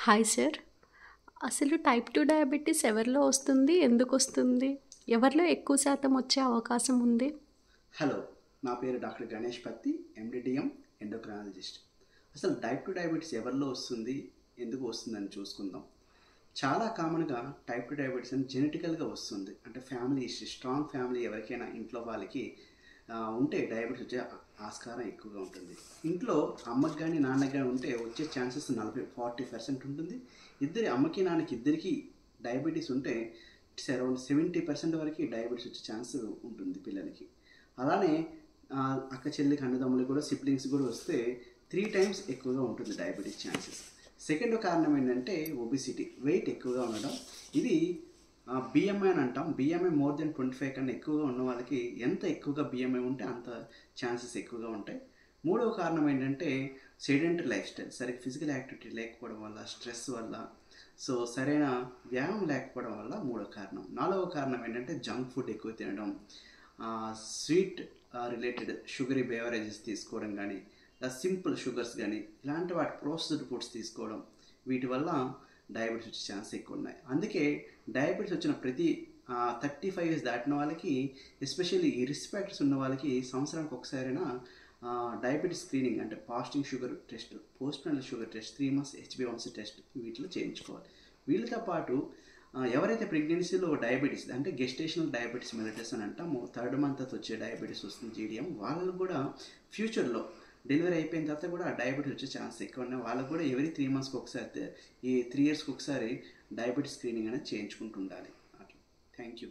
Hi sir. అసలు type 2 diabetes ఎవరిలో వస్తుంది? ఎందుకొస్తుంది? ఎవరిలో ఎక్కువ శాతం వచ్చే అవకాశం ఉంది? హలో, నా పేరు డాక్టర్ గణేష్ పత్తి, ఎండిడిఎం ఎండోక్రైనాలజిస్ట్. అసలు టైప్ 2 డయాబెటీస్ ఎవరిలో వస్తుంది, ఎందుకు వస్తుందని చూసుకుందాం. చాలా కామన్గా టైప్ 2 డయాబెటీస్ అని జెనెటికల్గా వస్తుంది. అంటే ఫ్యామిలీ హిస్టరీ, స్ట్రాంగ్ ఫ్యామిలీ ఎవరికైనా ఇంట్లో వాళ్ళకి ఉంటే డయాబెటీస్ వచ్చే ఆస్కారం ఎక్కువగా ఉంటుంది. ఇంట్లో అమ్మకి కానీ నాన్నకి కానీ ఉంటే వచ్చే ఛాన్సెస్ 40% ఉంటుంది. అమ్మకి నాన్నకి ఇద్దరికి డయాబెటీస్ ఉంటే ఇట్స్ అరౌండ్ 70% వరకు డయాబెటీస్ వచ్చే ఛాన్స్ ఉంటుంది పిల్లలకి. అలానే అక్క చెల్లికి అన్నదమ్ములు కూడా సిబ్లింగ్స్ కూడా వస్తే 3 times ఎక్కువగా ఉంటుంది డయాబెటీస్ ఛాన్సెస్. సెకండ్ కారణం ఏంటంటే ఒబిసిటీ, వెయిట్ ఎక్కువగా ఉండడం. ఇది బిఎంఐ అని అంటాం. బిఎంఐ మోర్ దెన్ 25 కన్నా ఎక్కువగా ఉన్న వాళ్ళకి ఎంత ఎక్కువగా బిఎంఐ ఉంటే అంత ఛాన్సెస్ ఎక్కువగా ఉంటాయి. మూడవ కారణం ఏంటంటే సెడెంటరీ లైఫ్ స్టైల్, సరిగ్గా ఫిజికల్ యాక్టివిటీ లేకపోవడం వల్ల, స్ట్రెస్ వల్ల, సరైన వ్యాయామం లేకపోవడం వల్ల మూడవ కారణం. నాలుగవ కారణం ఏంటంటే జంక్ ఫుడ్ ఎక్కువ తినడం, స్వీట్ రిలేటెడ్ షుగరీ బేవరేజెస్ తీసుకోవడం కానీ, సింపుల్ షుగర్స్ కానీ, ఇలాంటి వాటి ప్రాసెస్డ్ ఫుడ్స్ తీసుకోవడం, వీటి వల్ల డయాబెటీస్ వచ్చే ఛాన్స్ ఎక్కువ ఉన్నాయి. అందుకే డయాబెటీస్ వచ్చిన ప్రతి 35 years దాటిన వాళ్ళకి, ఎస్పెషల్లీ ఈ రిస్క్ ఫ్యాక్టర్స్ ఉన్న వాళ్ళకి సంవత్సరానికి ఒకసారైనా డయాబెటీస్ స్క్రీనింగ్ అంటే ఫాస్టింగ్ షుగర్ టెస్ట్, పోస్ట్ నాల్ sugar test, 3 months HbA1c test వీటిలో చేయించుకోవాలి. వీళ్ళతో పాటు ఎవరైతే ప్రెగ్నెన్సీలో డయాబెటీస్ అంటే గెస్టేషనల్ డయాబెటీస్ మెలిటస్ అని అంటాము, 3rd month వచ్చే డయాబెటీస్ వస్తుంది జీడిఎం, వాళ్ళకు కూడా ఫ్యూచర్లో డెలివరీ అయిపోయిన తర్వాత కూడా డయాబెటీస్ వచ్చే ఛాన్స్ ఎక్కువ ఉన్నాయి. వాళ్ళకు కూడా ఎవరీ 3 monthsకి ఒకసారి, ఈ 3 yearsకి ఒకసారి డయాబెటీస్ స్క్రీనింగ్ అనేది చేయించుకుంటూ ఉండాలి. అట్లా. Thank you.